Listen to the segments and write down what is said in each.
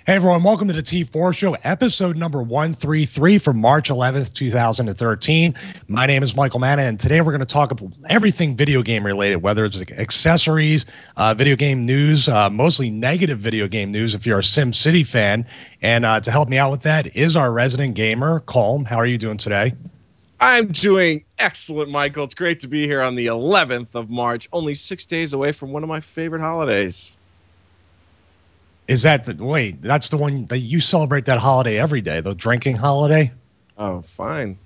Hey everyone, welcome to the T4 Show, episode number 133 from March 11th, 2013. My name is Michael Manna, and today we're going to talk about everything video game related, whether it's accessories, video game news, mostly negative video game news if you're a SimCity fan. And to help me out with that is our resident gamer, Colm. How are you doing today? I'm doing excellent, Michael. It's great to be here on the 11th of March, only 6 days away from one of my favorite holidays. Is that wait, that's the one that you celebrate that holiday every day, the drinking holiday? Oh, fine.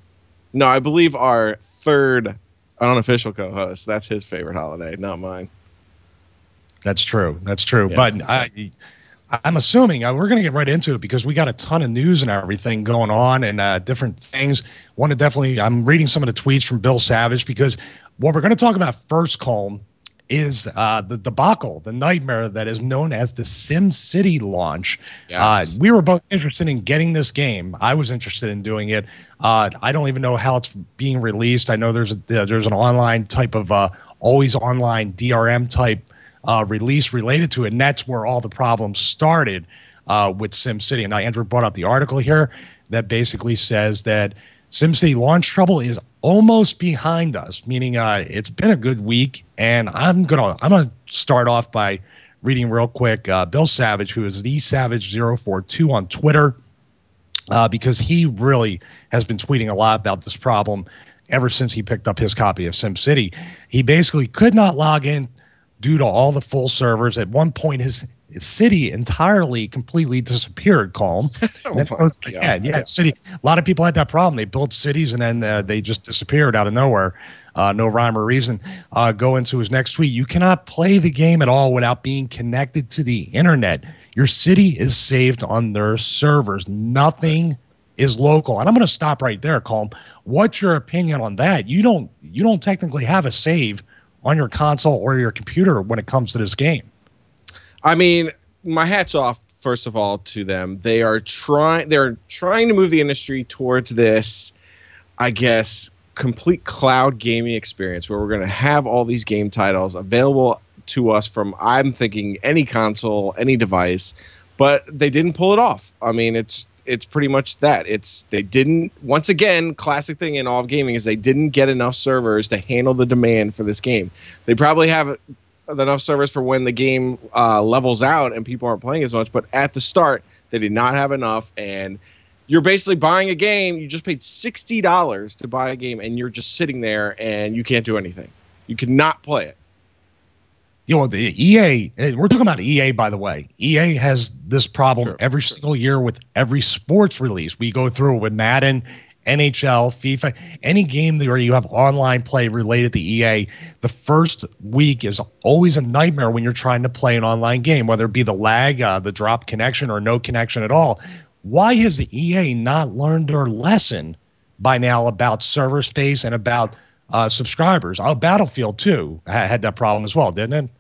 No, I believe our third unofficial co-host, that's his favorite holiday, not mine. That's true. That's true. Yes. But I'm assuming we're going to get right into it because we got a ton of news and everything going on and different things. I'm reading some of the tweets from Bill Savage because what we're going to talk about first, Colm, is the debacle, the nightmare that is known as the SimCity launch. Yes. We were both interested in getting this game. I was interested in doing it. I don't even know how it's being released. I know there's an online type of always online DRM type release related to it, and that's where all the problems started with SimCity. And now Andrew brought up the article here that basically says that SimCity launch trouble is almost behind us, meaning it's been a good week. And I'm gonna start off by reading real quick Bill Savage, who is the Savage042 on Twitter, because he really has been tweeting a lot about this problem ever since he picked up his copy of SimCity. He basically could not log in due to all the full servers. At one point, his city entirely, completely disappeared, Colm. Yeah, city. A lot of people had that problem. They built cities and then they just disappeared out of nowhere. No rhyme or reason. Go into his next tweet. You cannot play the game at all without being connected to the internet. Your city is saved on their servers. Nothing is local. And I'm going to stop right there, Colm. What's your opinion on that? You don't technically have a save on your console or your computer when it comes to this game. I mean, my hat's off, first of all, to them. They're trying to move the industry towards this, I guess, complete cloud gaming experience where we're going to have all these game titles available to us from, I'm thinking, any console, any device, but they didn't pull it off. I mean, it's pretty much that. They didn't, once again, classic thing in all of gaming is they didn't get enough servers to handle the demand for this game. They probably have enough servers for when the game levels out and people aren't playing as much, but at the start, they did not have enough, and you're basically buying a game. You just paid $60 to buy a game, and you're just sitting there, and you can't do anything. You cannot play it. You know, the EA, we're talking about EA, by the way. EA has this problem every single year with every sports release. We go through it with Madden, NHL, FIFA, any game where you have online play related to EA. The first week is always a nightmare when you're trying to play an online game, whether it be the lag, the drop connection, or no connection at all. Why has the EA not learned their lesson by now about server space and about subscribers? Battlefield 2 had that problem as well, didn't it?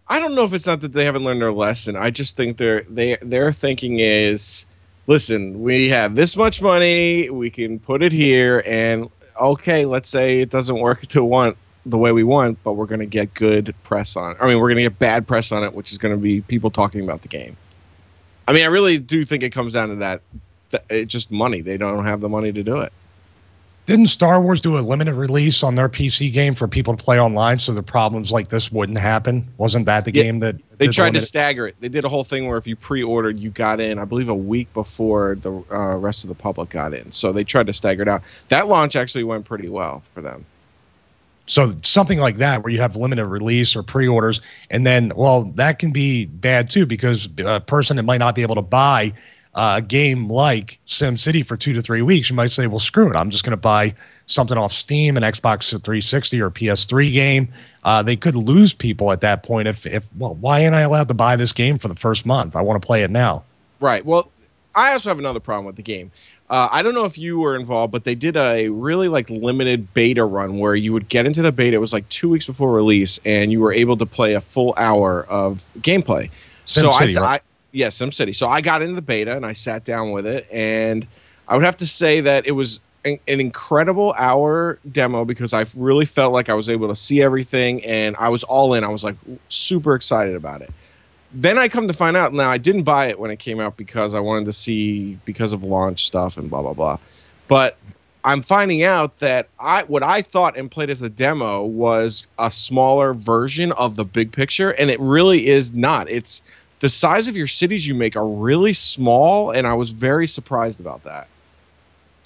I don't know if it's not that they haven't learned their lesson. I just think their thinking is, listen, we have this much money, we can put it here, and okay, let's say it doesn't work the way we want, but we're going to get good press on it. I mean, we're going to get bad press on it, which is going to be people talking about the game. I mean, I really do think it comes down to that. It's just money. They don't have the money to do it. Didn't Star Wars do a limited release on their PC game for people to play online so the problems like this wouldn't happen? Wasn't that the game that they tried to stagger it? They did a whole thing where if you pre-ordered, you got in, I believe, a week before the rest of the public got in. So they tried to stagger it out. That launch actually went pretty well for them. So something like that where you have limited release or pre-orders, and then, well, that can be bad too because a person that might not be able to buy a game like SimCity for 2 to 3 weeks, you might say, well, screw it. I'm just going to buy something off Steam, an Xbox 360 or PS3 game. They could lose people at that point well, why ain't I allowed to buy this game for the first month? I want to play it now. Right. Well, I also have another problem with the game. I don't know if you were involved, but they did a really limited beta run where you would get into the beta. It was like 2 weeks before release, and you were able to play a full hour of gameplay. SimCity, right? Yeah, SimCity. So I got into the beta and I sat down with it, and I would have to say that it was an incredible hour demo because I really felt like I was able to see everything, and I was all in. I was like super excited about it. then I come to find out, now I didn't buy it when it came out because I wanted to see, because of launch stuff and blah, blah, blah. But I'm finding out that what I thought and played as the demo was a smaller version of the big picture, and it really is not. It's the size of your cities you make are really small, and I was very surprised about that.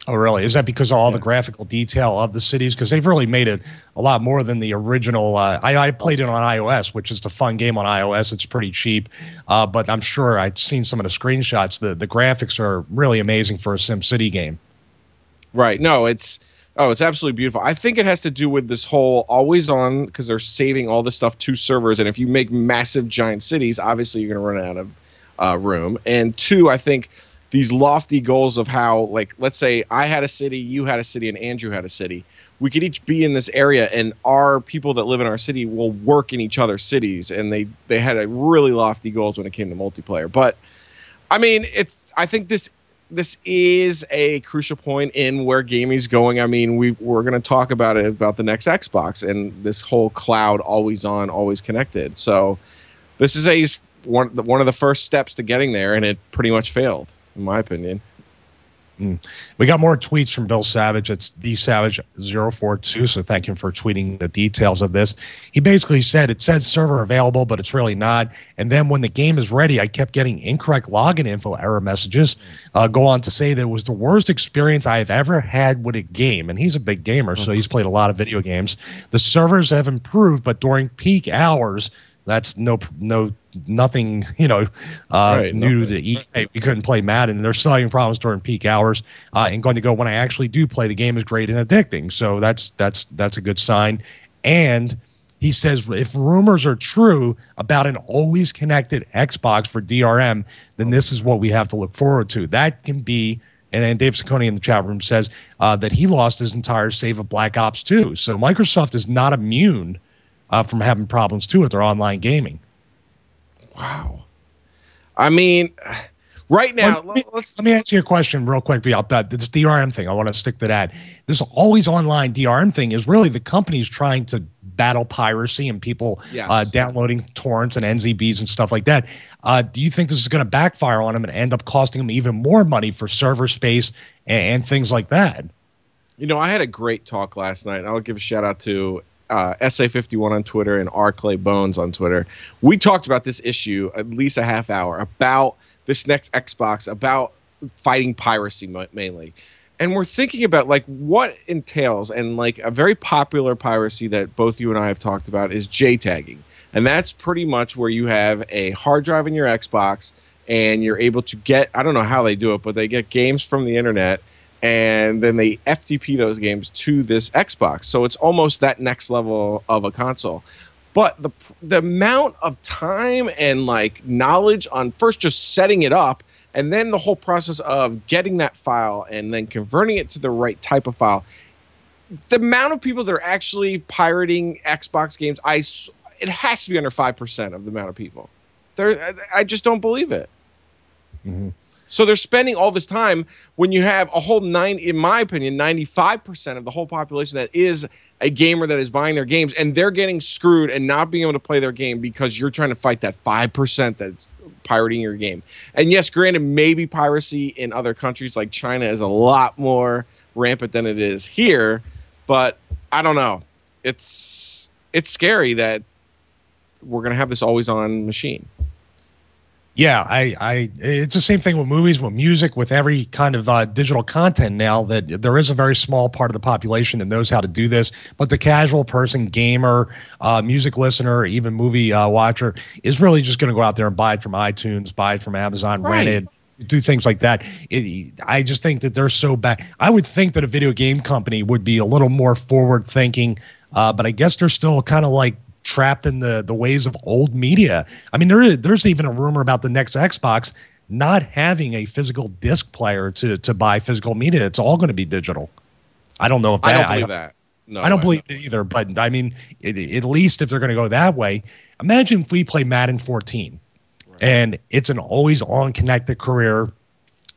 Oh, really? Is that because of all the graphical detail of the cities? Because they've really made it a lot more than the original. I played it on iOS, which is the fun game on iOS. It's pretty cheap, but I'm sure I'd seen some of the screenshots. The graphics are really amazing for a SimCity game. Right. No, it's absolutely beautiful. I think it has to do with this whole always on, because they're saving all this stuff to servers. And if you make massive giant cities, obviously you're going to run out of room. And two, I think these lofty goals of how, like, let's say I had a city, you had a city, and Andrew had a city. We could each be in this area, and our people that live in our city will work in each other's cities. And they had a really lofty goals when it came to multiplayer. But I mean, I think this is a crucial point in where gaming's going. I mean, we're going to talk about it, about the next Xbox and this whole cloud, always on, always connected. So this is one of the first steps to getting there, and it pretty much failed, in my opinion. We got more tweets from Bill Savage. It's thesavage042, so thank him for tweeting the details of this. He basically said, it says server available, but it's really not. And then when the game is ready, I kept getting incorrect login info error messages. Go on to say that it was the worst experience I have ever had with a game. And he's a big gamer, so he's played a lot of video games. The servers have improved, but during peak hours, that's nothing, new to EA. We couldn't play Madden. They're still having problems during peak hours. And going to go, when I actually do play, the game is great and addicting. So that's a good sign. And he says, if rumors are true about an always connected Xbox for DRM, then this is what we have to look forward to. That can be, and then Dave Saccone in the chat room says that he lost his entire save of Black Ops 2. So Microsoft is not immune from having problems too with their online gaming. Wow. I mean, right now, let me answer your question real quick about this DRM thing. I want to stick to that. This always online DRM thing is really the companies trying to battle piracy and people downloading torrents and NZBs and stuff like that. Do you think this is going to backfire on them and end up costing them even more money for server space and things like that? You know, I had a great talk last night. I'll give a shout out to SA51 on Twitter and R. Clay Bones on Twitter. We talked about this issue at least a half hour, about this next Xbox, about fighting piracy mainly. And we're thinking about like what entails, and like a very popular piracy that both you and I have talked about is JTagging. And that's pretty much where you have a hard drive in your Xbox and you're able to get, I don't know how they do it, but they get games from the internet and then they FTP those games to this Xbox. So it's almost that next level of a console. But the amount of time and like knowledge on first just setting it up, and then the whole process of getting that file and then converting it to the right type of file, the amount of people that are actually pirating Xbox games, it has to be under 5% of the amount of people. I just don't believe it. Mm-hmm. So they're spending all this time when you have a whole in my opinion, 95% of the whole population that is a gamer that is buying their games, and they're getting screwed and not being able to play their game because you're trying to fight that 5% that's pirating your game. And yes, granted, maybe piracy in other countries like China is a lot more rampant than it is here, but I don't know. It's scary that we're going to have this always on machine. Yeah, it's the same thing with movies, with music, with every kind of digital content now, that there is a very small part of the population that knows how to do this. But the casual person, gamer, music listener, even movie watcher is really just going to go out there and buy it from iTunes, buy it from Amazon, rent it, do things like that. I just think that they're so bad. I would think that a video game company would be a little more forward thinking, but I guess they're still kind of like trapped in the ways of old media. I mean, there's even a rumor about the next Xbox not having a physical disc player to buy physical media. It's all going to be digital. I don't know if that. I don't believe that. No, I don't believe it either. But I mean, at least if they're going to go that way, imagine if we play Madden 14, and it's an always on connected career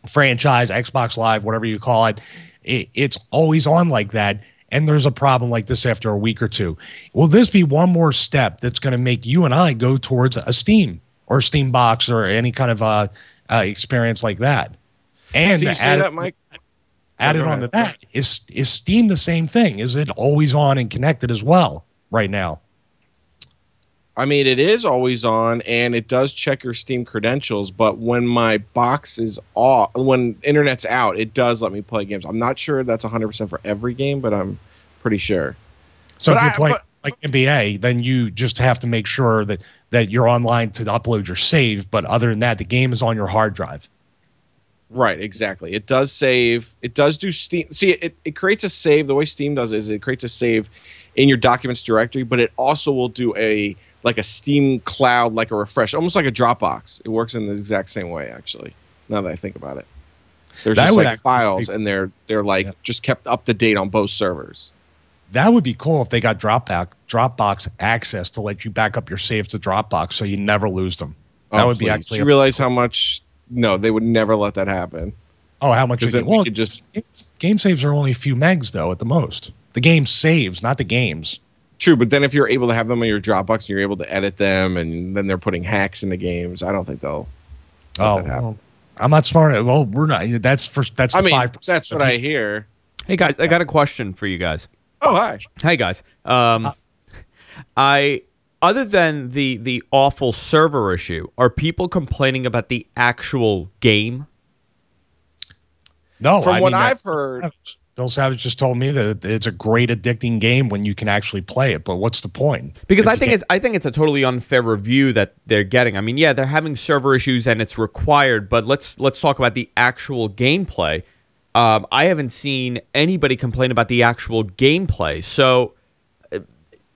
franchise, Xbox Live, whatever you call it. It's always on like that. And there's a problem like this after a week or two. Will this be one more step that's going to make you and I go towards a Steam or Steam Box or any kind of experience like that. And so you say that, Mike? Added on to that, is Steam the same thing? Is it always on and connected as well right now? I mean, it is always on, and it does check your Steam credentials. But when my box is off, when internet's out, it does let me play games. I'm not sure that's 100% for every game, but I'm pretty sure. So if you're playing like NBA, then you just have to make sure that you're online to upload your save. But other than that, the game is on your hard drive. Right, exactly. It does save. It does do Steam. See, it creates a save. The way Steam does is it creates a save in your documents directory, but it also will do a Steam cloud, like a refresh, almost like a Dropbox. It works in the exact same way, actually, now that I think about it. There's just like files, and they're like just kept up to date on both servers. That would be cool if they got Dropbox access to let you back up your saves to Dropbox so you never lose them. That would be actually. You realize how much? No, they would never let that happen. Oh, how much? Well, could just game saves are only a few megs though at the most. The game saves, not the games. True, but then if you're able to have them on your Dropbox and you're able to edit them, and then they're putting hacks in the games, I don't think they'll. Let that happen. Well, I'm not smart. Well, we're not. That's 5%. That's what I hear. Hey guys, I got a question for you guys. Oh, hi. Hey guys. Other than the awful server issue, are people complaining about the actual game? No, from what I've heard, Bill Savage just told me that it's a great addicting game when you can actually play it. But what's the point? Because I think it's a totally unfair review that they're getting. I mean, yeah, they're having server issues and it's required, but let's talk about the actual gameplay. I haven't seen anybody complain about the actual gameplay. So,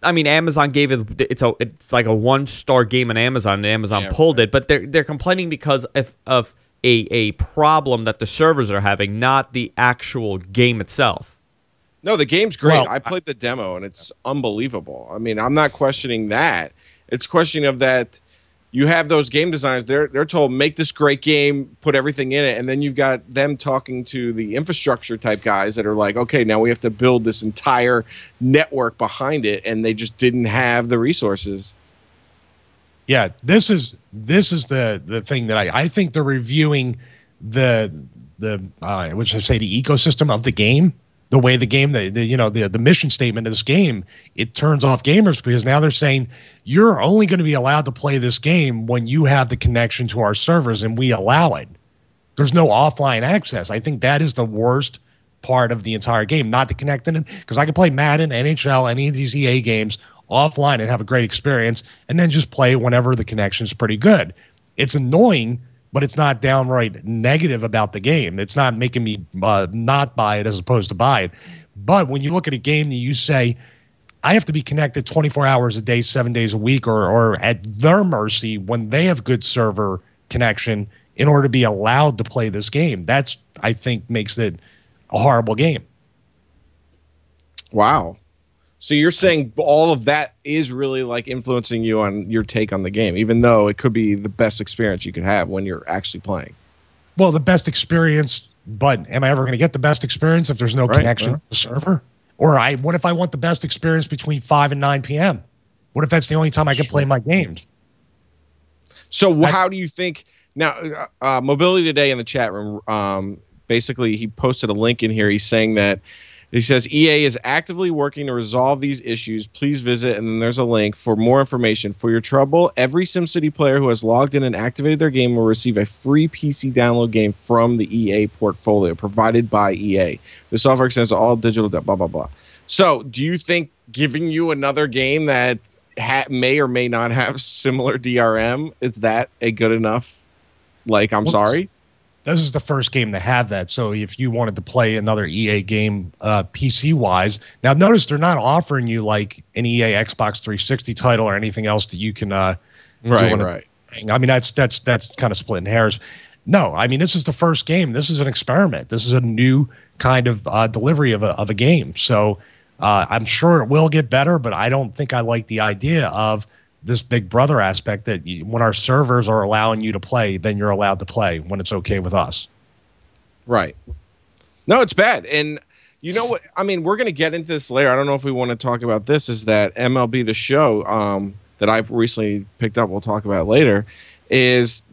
I mean, Amazon gave it. It's like a 1-star game on Amazon, and Amazon pulled it. But they're complaining because of a problem that the servers are having, not the actual game itself. No, the game's great. Well, I played the demo, and it's unbelievable. I mean, I'm not questioning that. It's questioning of that. You have those game designers, they're told, make this great game, put everything in it, and then you've got them talking to the infrastructure type guys that are like, okay, now we have to build this entire network behind it, and they just didn't have the resources. Yeah, this is the thing that I think they're reviewing the what should I say, the ecosystem of the game. The way the game, the mission statement of this game, it turns off gamers because now they're saying you're only going to be allowed to play this game when you have the connection to our servers and we allow it. There's no offline access. I think that is the worst part of the entire game, not to connect in it, because I can play Madden, NHL, any of these EA games offline and have a great experience and then just play whenever the connection is pretty good. It's annoying, but it's not downright negative about the game. It's not making me not buy it as opposed to buy it. But when you look at a game that you say, I have to be connected 24 hours a day, 7 days a week, or at their mercy when they have good server connection in order to be allowed to play this game, that's, I think, makes it a horrible game. Wow. So you're saying all of that is really like influencing you on your take on the game, even though it could be the best experience you could have when you're actually playing. Well, the best experience, but am I ever going to get the best experience if there's no connection to the server? Or what if I want the best experience between 5 and 9 p.m.? What if that's the only time I can play my games? So how do you think now? Mobility Today in the chat room, basically he posted a link in here. He's saying that. He says, EA is actively working to resolve these issues. Please visit, and then there's a link for more information. For your trouble, every SimCity player who has logged in and activated their game will receive a free PC download game from the EA portfolio provided by EA. The software extends to all digital, blah, blah, blah. So do you think giving you another game that may or may not have similar DRM, is that a good enough, sorry? This is the first game to have that. So if you wanted to play another EA game PC-wise, now notice they're not offering you like an EA Xbox 360 title or anything else that you can right. I mean, that's kind of splitting hairs. No, I mean, this is the first game. This is an experiment. This is a new kind of delivery of a game. So I'm sure it will get better, but I don't think I like the idea of this big brother aspect that when our servers are allowing you to play, then you're allowed to play when it's okay with us. Right. No, it's bad. And you know what? I mean, we're going to get into this later. I don't know if we want to talk about this, is that MLB The Show that I've recently picked up, we'll talk about later, is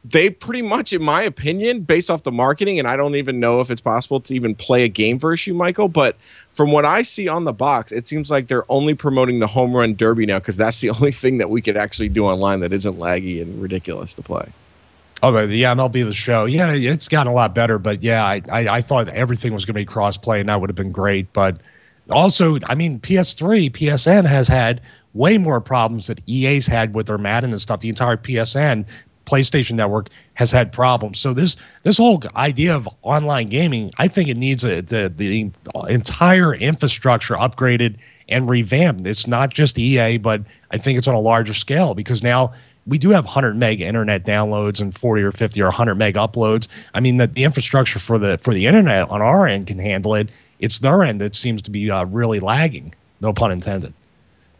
they pretty much, in my opinion, based off the marketing, and I don't even know if it's possible to even play a game versus you, Michael, but from what I see on the box, it seems like they're only promoting the home run derby now because that's the only thing that we could actually do online that isn't laggy and ridiculous to play. Oh, the MLB The Show. Yeah, it's gotten a lot better, but yeah, I thought everything was going to be cross-play, and that would have been great. But also, I mean, PS3, PSN has had way more problems that EA's had with their Madden and stuff. The entire PSN, PlayStation Network, has had problems. So this whole idea of online gaming, I think it needs the entire infrastructure upgraded and revamped. It's not just EA, but I think it's on a larger scale because now we do have 100 meg internet downloads and 40 or 50 or 100 meg uploads. I mean, the infrastructure for the internet on our end can handle it. It's their end that seems to be really lagging. No pun intended.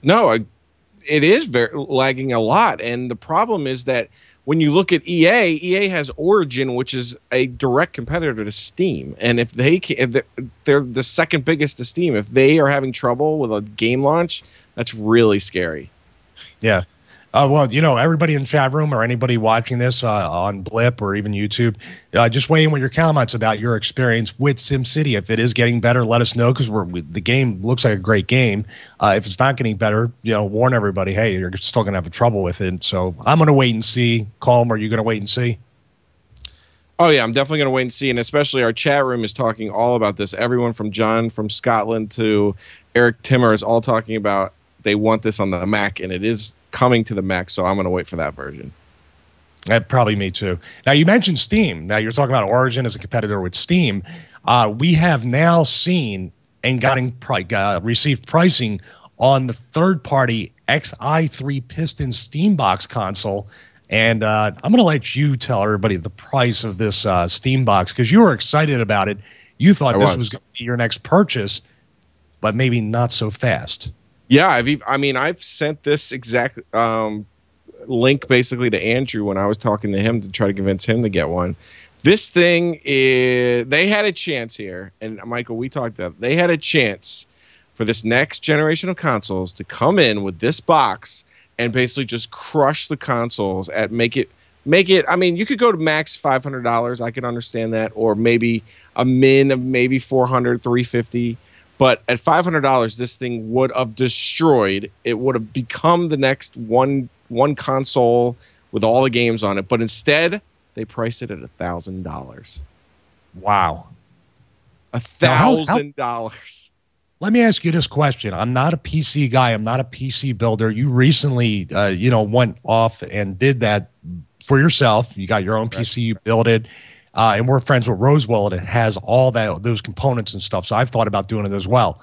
No, it is very lagging a lot. And the problem is that when you look at EA has Origin, which is a direct competitor to Steam. And if they're the second biggest to Steam. If they are having trouble with a game launch, that's really scary. Yeah. Well, you know, everybody in the chat room or anybody watching this on Blip or even YouTube, just weigh in with your comments about your experience with SimCity. If it is getting better, let us know because the game looks like a great game. If it's not getting better, you know, warn everybody, hey, you're still going to have trouble with it. So I'm going to wait and see. Colm, are you going to wait and see? Oh, yeah, I'm definitely going to wait and see. And especially our chat room is talking all about this. Everyone from John from Scotland to Eric Timmer is all talking about they want this on the Mac, and it is coming to the Mac, so I'm going to wait for that version. Probably me too. Now, you mentioned Steam. Now, you're talking about Origin as a competitor with Steam. We have now seen and received pricing on the third-party XI3 Piston Steambox console. And I'm going to let you tell everybody the price of this Steambox because you were excited about it. You thought this was going to be your next purchase, but maybe not so fast. Yeah, I've sent this exact link basically to Andrew when I was talking to him to try to convince him to get one. This thing they had a chance here, and Michael, we talked about it. They had a chance for this next generation of consoles to come in with this box and basically just crush the consoles at make it. I mean, you could go to max $500. I could understand that, or maybe a min of maybe $400, $350. But at $500, this thing would have destroyed. It would have become the next one console with all the games on it. But instead, they priced it at $1,000. Wow, $1,000. Let me ask you this question. I'm not a PC guy. I'm not a PC builder. You recently, went off and did that for yourself. You got your own PC. You built it. And we're friends with Rosewell, and it has all those components and stuff. So I've thought about doing it as well.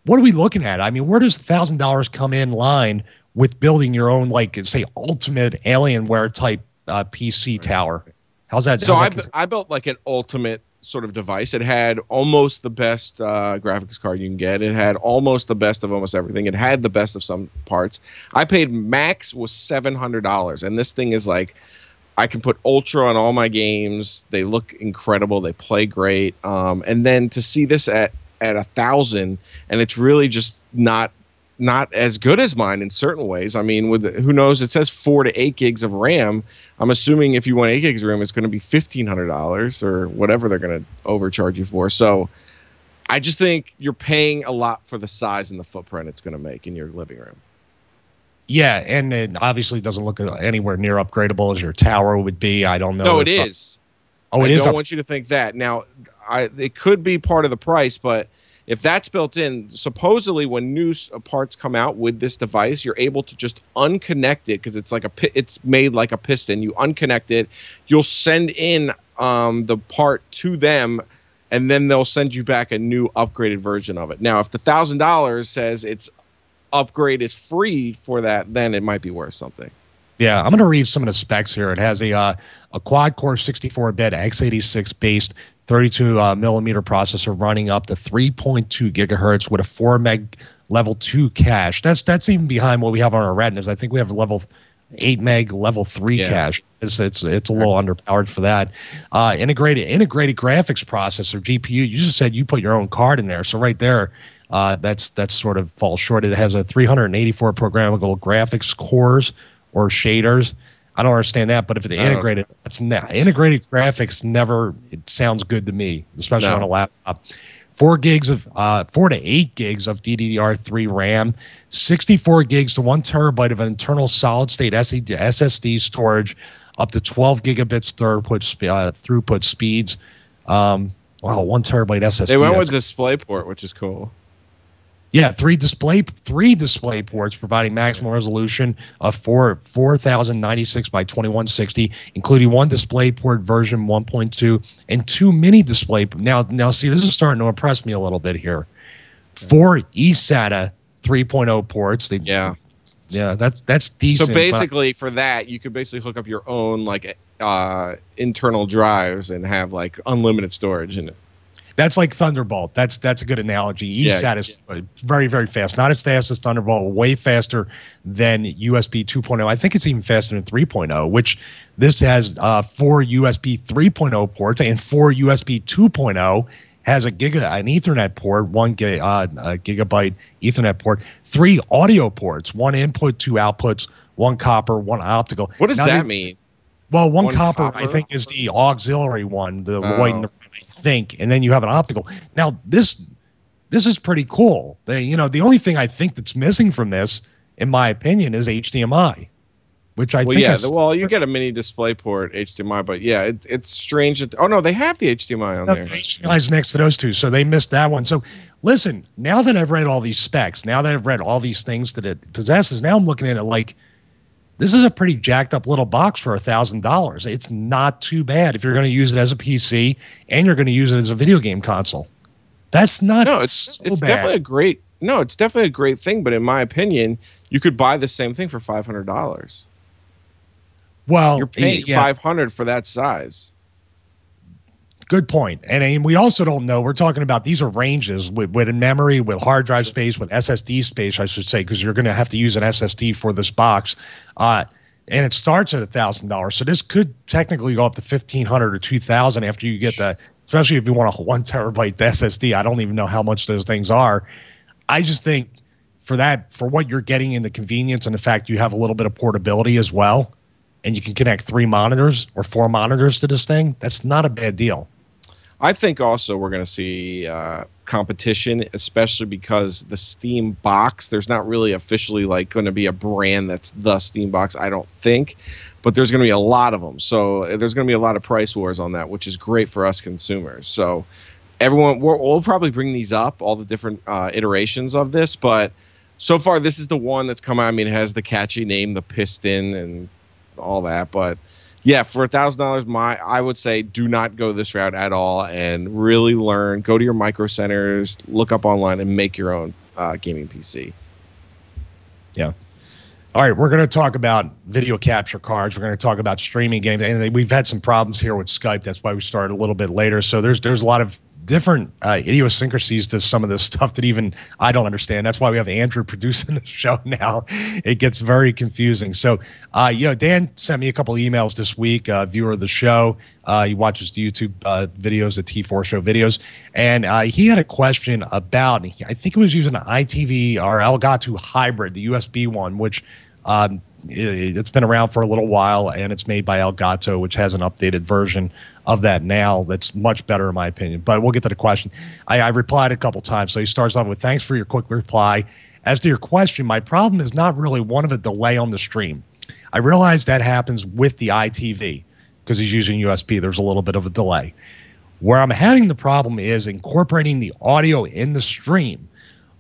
What are we looking at? I mean, where does $1,000 come in line with building your own, like, say, ultimate Alienware type PC tower? How's that? So I built like an ultimate sort of device. It had almost the best graphics card you can get. It had almost the best of almost everything. It had the best of some parts. I paid max was $700, and this thing is like, I can put Ultra on all my games. They look incredible. They play great. And then to see this at $1,000, and it's really just not as good as mine in certain ways. I mean, who knows? It says 4 to 8 gigs of RAM. I'm assuming if you want 8 gigs of RAM, it's going to be $1,500 or whatever they're going to overcharge you for. So I just think you're paying a lot for the size and the footprint it's going to make in your living room. Yeah, and it obviously doesn't look anywhere near upgradable as your tower would be. I don't know. No, it is. Oh, it is. I don't want you to think that. Now, it could be part of the price, but if that's built in, supposedly when new parts come out with this device, you're able to just unconnect it because it's like it's made like a piston. You unconnect it, you'll send in the part to them, and then they'll send you back a new upgraded version of it. Now, if the $1,000 says it's upgrade is free for that, then it might be worth something. Yeah, I'm going to read some of the specs here. It has a quad-core 64-bit x86 based 32 millimeter processor running up to 3.2 gigahertz with a 4 meg level 2 cache. That's even behind what we have on our Retinas. I think we have level 8 meg level 3 cache. It's a little underpowered for that. Integrated graphics processor GPU. You just said you put your own card in there, so right there. That's sort of falls short. It has a 384 programmable graphics cores or shaders. I don't understand that. But if it's integrated, integrated graphics never. It sounds good to me, especially on a laptop. 4 to 8 gigs of DDR3 RAM, 64 gigs to 1 terabyte of internal solid-state SSD storage, up to 12 gigabits throughput speeds. Wow, 1 terabyte SSD. They went with DisplayPort, which is cool. Yeah, three display ports providing maximum resolution of 4096 by 2160, including 1 DisplayPort version 1.2 and 2 mini display. Now, see, this is starting to impress me a little bit here. 4 eSATA 3.0 ports. Yeah, that's decent. So basically, for that, you could basically hook up your own like internal drives and have like unlimited storage in it. That's like Thunderbolt. That's a good analogy. eSATA is very, very fast. Not as fast as Thunderbolt, way faster than USB 2.0. I think it's even faster than 3.0, which this has 4 USB 3.0 ports and 4 USB 2.0 has an Ethernet port, 1 gigabyte Ethernet port, 3 audio ports, 1 input, 2 outputs, 1 copper, 1 optical. What does that mean? Well, one copper, I think, is the auxiliary one, the white and the red, I think, and then you have an optical. Now, this is pretty cool. The only thing I think that's missing from this, in my opinion, is HDMI, which I think. Well, you get a mini DisplayPort HDMI, but yeah, it's strange. No, they have the HDMI on there. HDMI is next to those two, so they missed that one. So, listen, now that I've read all these specs, now that I've read all these things that it possesses, now I'm looking at it like, this is a pretty jacked up little box for $1,000. It's not too bad if you're going to use it as a PC and you're going to use it as a video game console. That's not it's definitely a great it's definitely a great thing, but in my opinion, you could buy the same thing for $500. Well, you're paying $500 for that size. Good point. And we also don't know. We're talking about these are ranges with memory, with hard drive space, with SSD space, I should say, because you're going to have to use an SSD for this box. And it starts at $1,000. So this could technically go up to $1,500 or $2,000 after you get the, especially if you want a 1 terabyte SSD. I don't even know how much those things are. I just think for what you're getting in the convenience and the fact you have a little bit of portability as well, and you can connect 3 monitors or 4 monitors to this thing, that's not a bad deal. I think also we're going to see competition, especially because the Steam box, there's not really officially like going to be a brand that's the Steam box, I don't think, but there's going to be a lot of them. So there's going to be a lot of price wars on that, which is great for us consumers. So we'll probably bring these up, all the different iterations of this, but so far this is the one that's come out. I mean, it has the catchy name, the Piston and all that, but yeah, for $1,000, I would say do not go this route at all and really learn. Go to your Micro Centers, look up online, and make your own gaming PC. Yeah. All right, we're going to talk about video capture cards. We're going to talk about streaming games, and we've had some problems here with Skype. That's why we started a little bit later. So there's a lot of different idiosyncrasies to some of this stuff that even I don't understand. That's why we have Andrew producing the show now. It gets very confusing. So, Dan sent me a couple of emails this week, viewer of the show. He watches the YouTube videos, the T4 Show videos. And he had a question about, I think he was using an ITV or Elgato hybrid, the USB one, which it's been around for a little while, and it's made by Elgato, which has an updated version of that now that's much better in my opinion. But we'll get to the question. I replied a couple times. So he starts off with, thanks for your quick reply. As to your question, my problem is not really one of a delay on the stream. I realize that happens with the ITV because he's using USB. There's a little bit of a delay. Where I'm having the problem is incorporating the audio in the stream.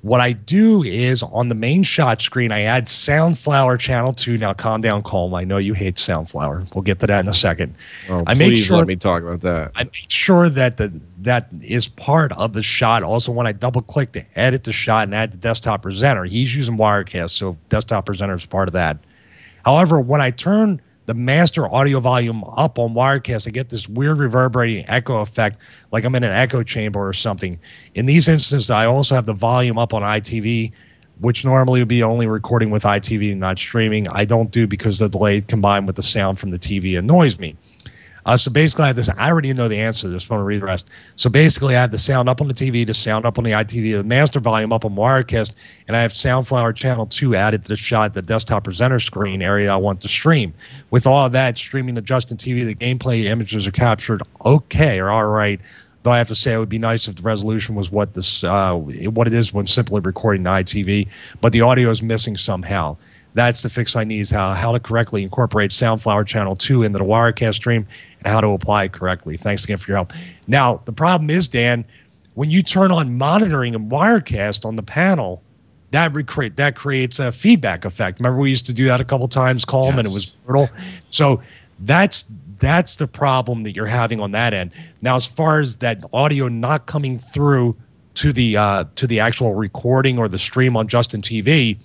What I do is on the main shot screen, I add Soundflower Channel 2. Now, calm down, Colm. I know you hate Soundflower. We'll get to that in a second. Oh, please let me talk about that. I make sure that that is part of the shot. Also, when I double-click to edit the shot and add the desktop presenter, he's using Wirecast, so desktop presenter is part of that. However, when I turn the master audio volume up on Wirecast, I get this weird reverberating echo effect, like I'm in an echo chamber or something. In these instances, I also have the volume up on ITV, which normally would be only recording with ITV and not streaming. I don't do because the delay combined with the sound from the TV annoys me. So basically, I have this. I already know the answer to this. I want to read the rest. So basically, I have the sound up on the TV, the sound up on the ITV, the master volume up on Wirecast, and I have Soundflower Channel 2 added to the shot, the desktop presenter screen area I want to stream. With all of that, streaming to Justin TV, the gameplay images are captured okay or all right. Though I have to say, it would be nice if the resolution was what it is when simply recording the ITV, but the audio is missing somehow. That's the fix I need, is how to correctly incorporate Soundflower Channel 2 into the Wirecast stream and how to apply it correctly. Thanks again for your help. Now, the problem is, Dan, when you turn on monitoring and Wirecast on the panel, that creates a feedback effect. Remember, we used to do that a couple times, Colm, and it was brutal. So that's the problem that you're having on that end. Now, as far as that audio not coming through to the actual recording or the stream on Justin TV,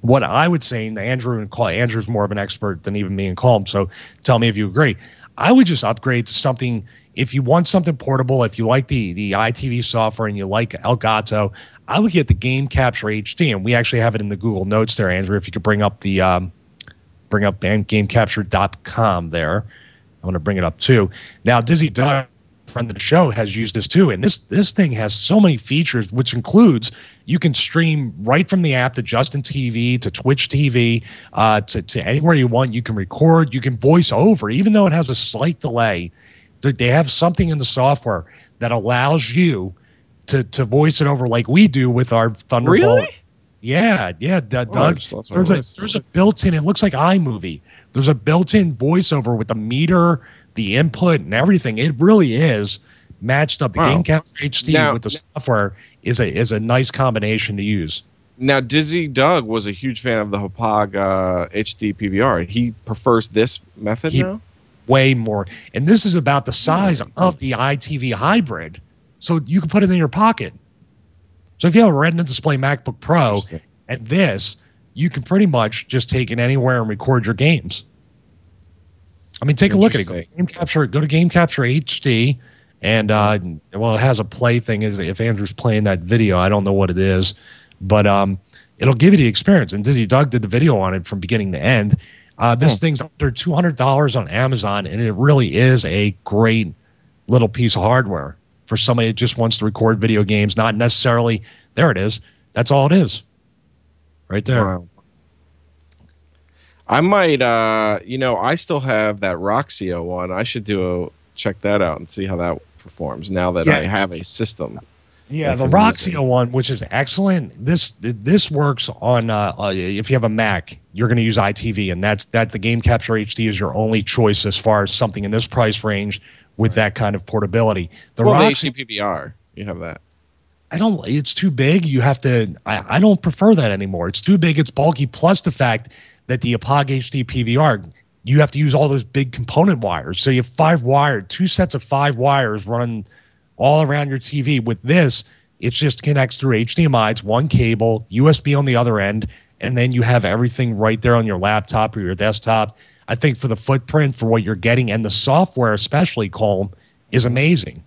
what I would say, and Andrew's more of an expert than even me and Colm, so tell me if you agree. I would just upgrade to something. If you want something portable, if you like the ITV software and you like Elgato, I would get the Game Capture HD, and we actually have it in the Google Notes there, Andrew. If you could bring up GameCapture.com there. I'm going to bring it up too. Now, Dizzy Doug, friend of the show, has used this too, and this thing has so many features, which includes you can stream right from the app to Justin TV, to Twitch TV, to anywhere you want. You can record, you can voice over, even though it has a slight delay. They have something in the software that allows you to voice it over like we do with our Thunderbolt. Really? Yeah, Doug. There's a built-in. It looks like iMovie. There's a built-in voiceover with the meter, the input, and everything. It really is matched up. The Game Capture HD with the software is a nice combination to use. Now, Dizzy Doug was a huge fan of the Hopag HD PVR. He prefers this method now? Way more. And this is about the size of the ITV hybrid. So you can put it in your pocket. So if you have a Retina Display MacBook Pro and this, you can pretty much just take it anywhere and record your games. I mean, take a look at it. Go to Game Capture HD, and well, it has a play thing. Is if Andrew's playing that video, I don't know what it is, but it'll give you the experience. And Dizzy Doug did the video on it from beginning to end. This thing's under $200 on Amazon, and it really is a great little piece of hardware for somebody that just wants to record video games, not necessarily, there it is. That's all it is. Right there. Wow. I might, I still have that Roxio one. I should check that out and see how that performs now that I have a system. Yeah, the Roxio one, which is excellent. This works on, if you have a Mac, you're going to use ITV, and that's the Game Capture HD is your only choice as far as something in this price range with that kind of portability. The HD PVR, you have that. It's too big. You have to, I don't prefer that anymore. It's too big, it's bulky, plus the fact that the Apog HD PVR, you have to use all those big component wires. So you have two sets of 5 wires running all around your TV. With this, it just connects through HDMI. It's one cable, USB on the other end, and then you have everything right there on your laptop or your desktop. I think for the footprint, for what you're getting, and the software especially, Colm, is amazing.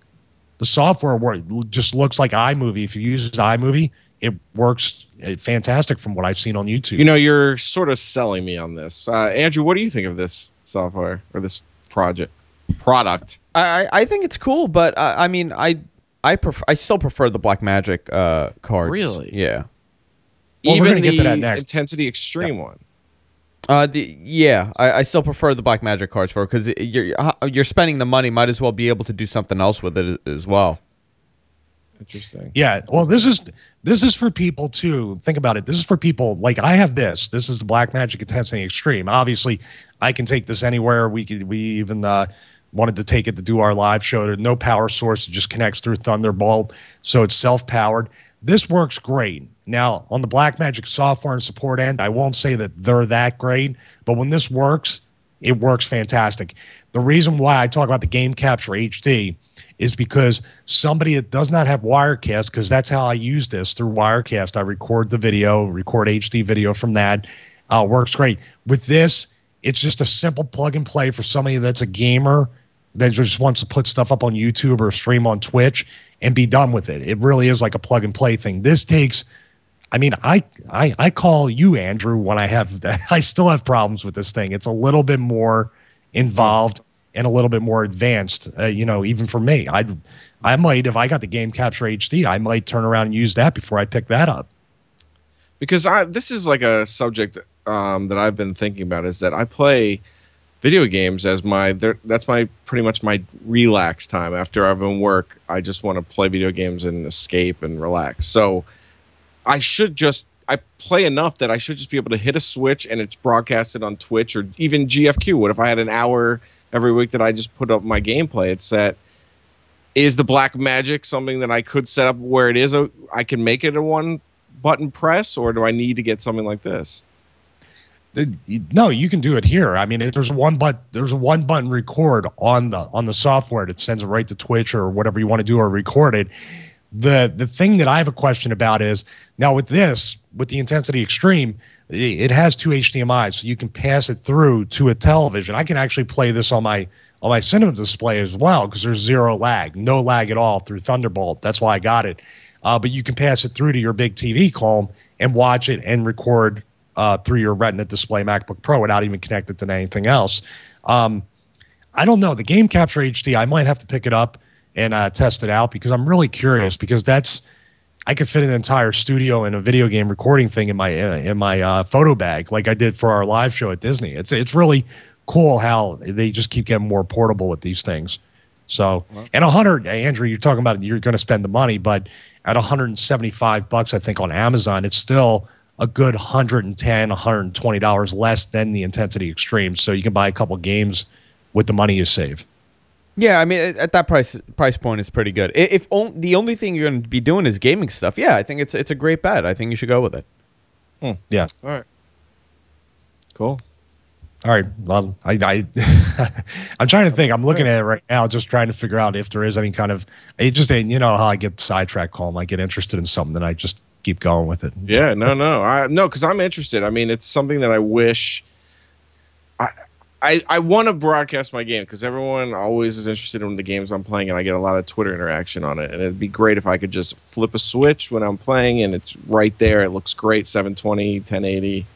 The software just looks like iMovie. If you use iMovie, it works fantastic from what I've seen on YouTube. You're sort of selling me on this. Andrew, what do you think of this software or this product? I think it's cool, but I mean, I still prefer the Blackmagic cards. Really? Yeah. Well, Even we're gonna the get to that next. Intensity Extreme one. I still prefer the Blackmagic cards because you're spending the money. Might as well be able to do something else with it as well. Interesting. Yeah. Well, this is for people too. Think about it. This is for people like I have this. This is the Blackmagic Intensity Extreme. Obviously, I can take this anywhere. We even wanted to take it to do our live show. There's no power source. It just connects through Thunderbolt, so it's self-powered. This works great. Now, on the Blackmagic software and support end, I won't say that they're that great, but when this works, it works fantastic. The reason why I talk about the Game Capture HD is because somebody that does not have Wirecast, because that's how I use this through Wirecast. I record the video, record HD video from that. Works great. With this, it's just a simple plug and play for somebody that's a gamer that just wants to put stuff up on YouTube or stream on Twitch and be done with it. It really is like a plug and play thing. This takes, I mean, I call you, Andrew, when I still have problems with this thing. It's a little bit more involved. and a little bit more advanced. Even for me, I might, if I got the Game Capture HD, I might turn around and use that before I pick that up. Because this is like a subject that I've been thinking about, is that I play video games as that's pretty much my relax time. After I've been work, I just want to play video games and escape and relax. So I play enough that I should just be able to hit a switch and it's broadcasted on Twitch or even GFQ. What if I had an hour every week that I just put up my gameplay? It's set. Is the black magic something that I could set up where it is I can make it a one button press, or do I need to get something like this? No, you can do it here. I mean, there's a one button record on the software that sends it right to Twitch or whatever you want to do, or record it. The thing that I have a question about is, now with the Intensity Extreme, it has 2 HDMIs, so you can pass it through to a television. I can actually play this on my cinema display as well, because there's zero lag, no lag at all through Thunderbolt. That's why I got it. But you can pass it through to your big TV, Colm, and watch it and record through your Retina display MacBook Pro without even connected to anything else. I don't know. The Game Capture HD, I might have to pick it up and test it out, because I'm really curious, because I could fit an entire studio and a video game recording thing in my photo bag, like I did for our live show at Disney. It's really cool how they just keep getting more portable with these things. So, and Andrew, you're talking about you're going to spend the money, but at $175, I think on Amazon, it's still a good $110, $120 less than the Intensity Extreme. So you can buy a couple games with the money you save. Yeah, I mean, at that price point, it's pretty good. If the only thing you're going to be doing is gaming stuff, yeah, I think it's a great bet. I think you should go with it. Yeah. All right. Cool. All right. Well, I'm trying to think. I'm looking at it right now, just trying to figure out if there is any kind of. It just ain't. You know how I get sidetracked, Colm. I get interested in something, then I just keep going with it. Yeah. No, because I'm interested. I mean, it's something that I wish. I want to broadcast my game, because everyone always is interested in the games I'm playing, and I get a lot of Twitter interaction on it. And it'd be great if I could just flip a switch when I'm playing, and it's right there. It looks great, 720, 1080.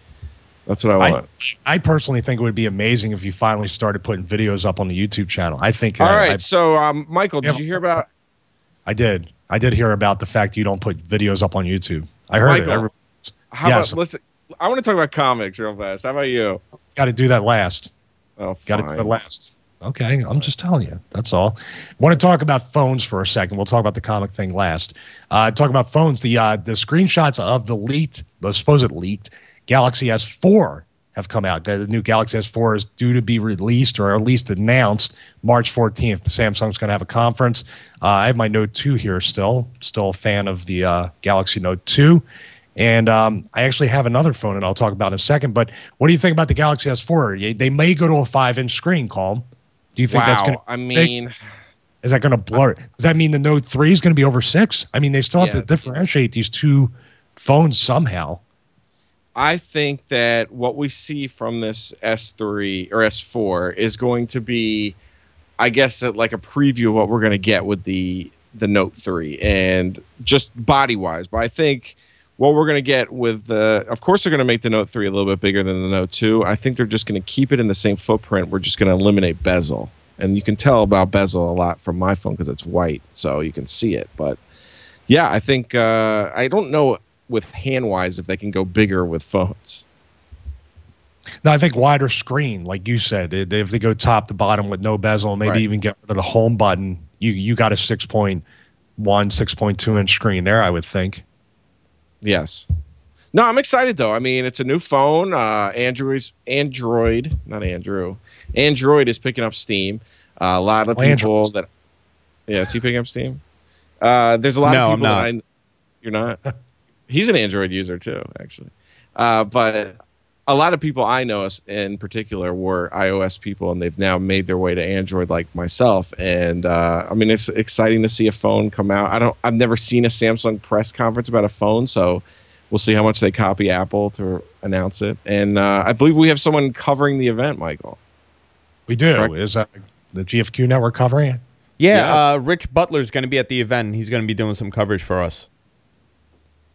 That's what I want. I personally think it would be amazing if you finally started putting videos up on the YouTube channel. I think. All right. So, Michael, did you hear about? I did. I did hear about the fact you don't put videos up on YouTube. I heard Michael, it. How about, listen, I want to talk about comics real fast. How about you? Got to do that last. Oh, got to do it last. Okay, I'm just telling you. That's all. Want to talk about phones for a second? We'll talk about the comic thing last. Talk about phones. The screenshots of the supposed leaked Galaxy S4 have come out. The new Galaxy S4 is due to be released, or at least announced, March 14th. Samsung's going to have a conference. I have my Note 2 here still a fan of the Galaxy Note 2. And I actually have another phone, and I'll talk about in a second. But what do you think about the Galaxy S4? They may go to a 5-inch screen, Colm. Do you think that's going to? I mean, is that going to blur? Does that mean the Note 3 is going to be over 6? I mean, they still have to differentiate these two phones somehow. I think that what we see from this S3 or S4 is going to be, I guess, like a preview of what we're going to get with the Note 3, and just body-wise. But I think what we're going to get with of course, they're going to make the Note 3 a little bit bigger than the Note 2. I think they're just going to keep it in the same footprint. We're just going to eliminate bezel. And you can tell about bezel a lot from my phone because it's white, so you can see it. But yeah, I think, I don't know with hand-wise if they can go bigger with phones. No, I think wider screen, like you said. If they go top to bottom with no bezel, maybe even get rid of the home button, you got a 6.1, 6.2-inch screen there, I would think. Yes. No, I'm excited, though. I mean, it's a new phone. Android, not Andrew. Android is picking up steam. A lot of people that... Yeah, is he picking up steam? There's a lot of people that You're not? He's an Android user, too, actually. But a lot of people I know in particular were iOS people, and they've now made their way to Android, like myself. And I mean, it's exciting to see a phone come out. I've never seen a Samsung press conference about a phone, so we'll see how much they copy Apple to announce it. And I believe we have someone covering the event, Michael. We do. Correct? Is that the GFQ network covering it? Yeah, yes. Rich Butler's going to be at the event. He's going to be doing some coverage for us.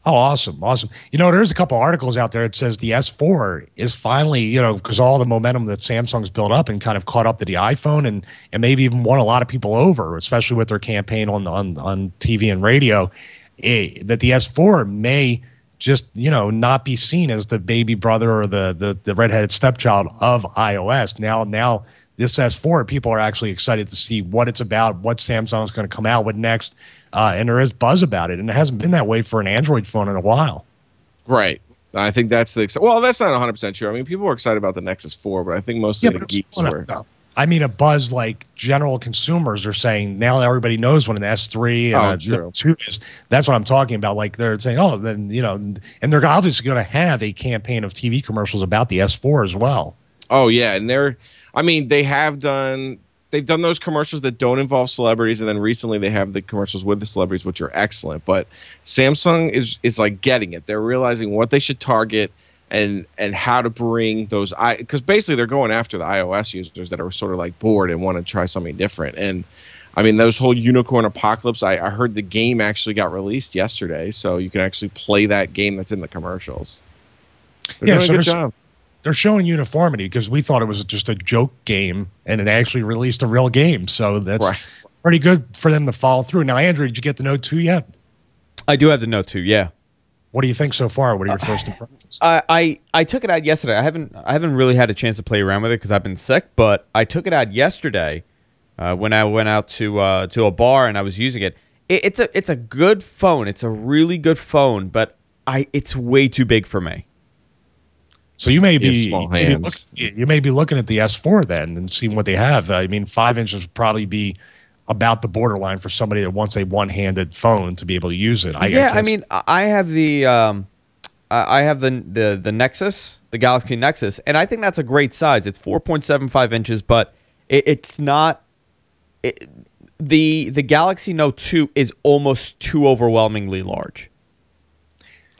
Oh, awesome. Awesome. There's a couple articles out there. It says the S4 is finally, because all the momentum that Samsung's built up and kind of caught up to the iPhone and maybe even won a lot of people over, especially with their campaign on TV and radio, that the S4 may just, not be seen as the baby brother or the redheaded stepchild of iOS. Now this S4, people are actually excited to see what it's about, what Samsung's going to come out with next. And there is buzz about it, and it hasn't been that way for an Android phone in a while. Right. I think that's well, that's not 100% true. I mean, people were excited about the Nexus 4, but I think most of the geeks were. I mean, a buzz like general consumers are saying now everybody knows what an S3 and a 2 is. That's what I'm talking about. Like they're saying, oh, then, and they're obviously going to have a campaign of TV commercials about the S4 as well. Oh, yeah. And they've done those commercials that don't involve celebrities, and then recently they have the commercials with the celebrities, which are excellent. But Samsung is like getting it. They're realizing what they should target and how to bring those, because basically they're going after the iOS users that are sort of like bored and want to try something different. And I mean, those whole unicorn apocalypse, I heard the game actually got released yesterday, so you can actually play that game that's in the commercials. They're doing a good job. They're showing uniformity because we thought it was just a joke game, and it actually released a real game. So that's pretty good for them to follow through. Now, Andrew, did you get the Note 2 yet? I do have the Note 2, yeah. What do you think so far? What are your first impressions? I took it out yesterday. I haven't really had a chance to play around with it because I've been sick, but I took it out yesterday when I went out to a bar and I was using it. It's a good phone. It's a really good phone, but it's way too big for me. So you may be looking at the S4 then and seeing what they have. I mean, 5 inches would probably be about the borderline for somebody that wants a one-handed phone to be able to use it. I mean, I have the Nexus, the Galaxy Nexus, and I think that's a great size. It's 4.75 inches, but it's not. The Galaxy Note 2 is almost too overwhelmingly large.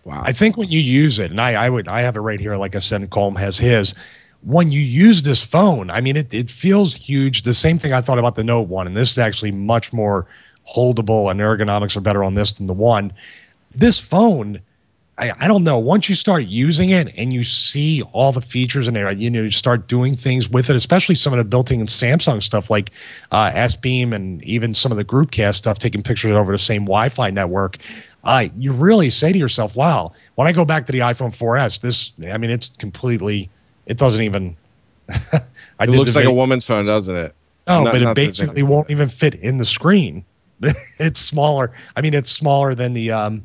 Wow. I think when you use it, and I have it right here, like I said, and Colm has his. When you use this phone, I mean, it feels huge. The same thing I thought about the Note 1, and this is actually much more holdable, and ergonomics are better on this than the one. This phone, I don't know. Once you start using it and you see all the features in there, you start doing things with it, especially some of the built-in Samsung stuff like S-Beam and even some of the Groupcast stuff, taking pictures over the same Wi-Fi network. You really say to yourself, wow, when I go back to the iPhone 4S, it's completely, it doesn't even. It looks like a woman's phone, doesn't it? No, but it basically won't even fit in the screen. It's smaller. I mean, it's smaller than the,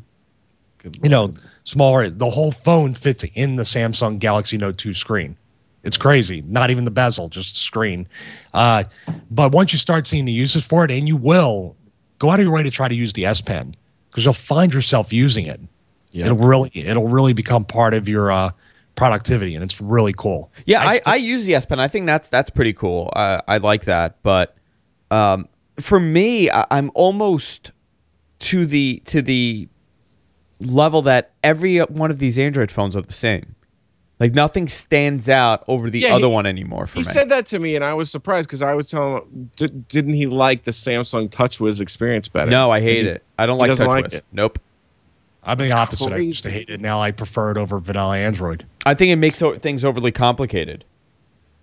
smaller. The whole phone fits in the Samsung Galaxy Note 2 screen. It's crazy. Not even the bezel, just the screen. But once you start seeing the uses for it, and you will, go out of your way to try to use the S Pen, because you'll find yourself using it. Yep. It'll really become part of your productivity, and it's really cool. Yeah, I use the S Pen. I think that's pretty cool. I like that, but for me, I'm almost to the level that every one of these Android phones are the same. Like nothing stands out over the other one anymore for me. He said that to me, and I was surprised because I was telling him, didn't he like the Samsung TouchWiz experience better? No, I hate it. I don't like TouchWiz. Nope. I'm the opposite. I used to hate it. Now I prefer it over vanilla Android. I think it makes things overly complicated.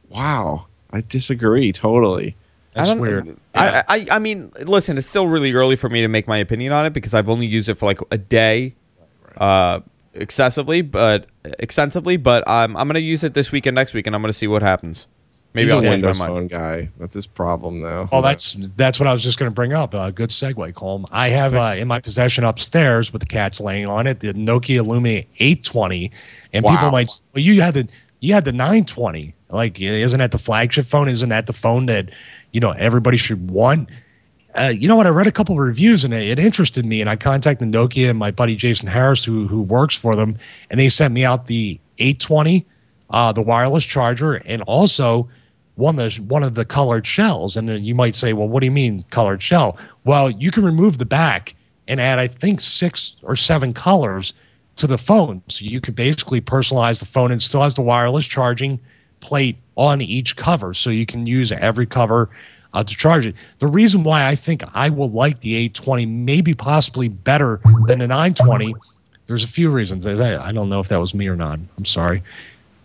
Wow. I disagree totally. That's weird. Yeah. I mean, listen, it's still really early for me to make my opinion on it because I've only used it for like a day extensively, but I'm going to use it this week and next week, and I'm going to see what happens. Maybe I'll change my mind. Phone guy. That's his problem, though. Oh, that's what I was just going to bring up. Good segue, Colm. I have in my possession upstairs with the cats laying on it the Nokia Lumia 820, and people might say, well, you had the 920. Like, isn't that the flagship phone? Isn't that the phone that everybody should want? You know what? I read a couple of reviews and it interested me, and I contacted Nokia and my buddy Jason Harris, who works for them, and they sent me out the 820, the wireless charger, and also one of the colored shells. And then you might say, well, what do you mean colored shell? Well, you can remove the back and add, I think, 6 or 7 colors to the phone, so you can basically personalize the phone, and still has the wireless charging plate on each cover, so you can use every cover to charge it. The reason why I think I will like the 820 maybe possibly better than the 920, There's a few reasons. I don't know if that was me or not. I'm sorry.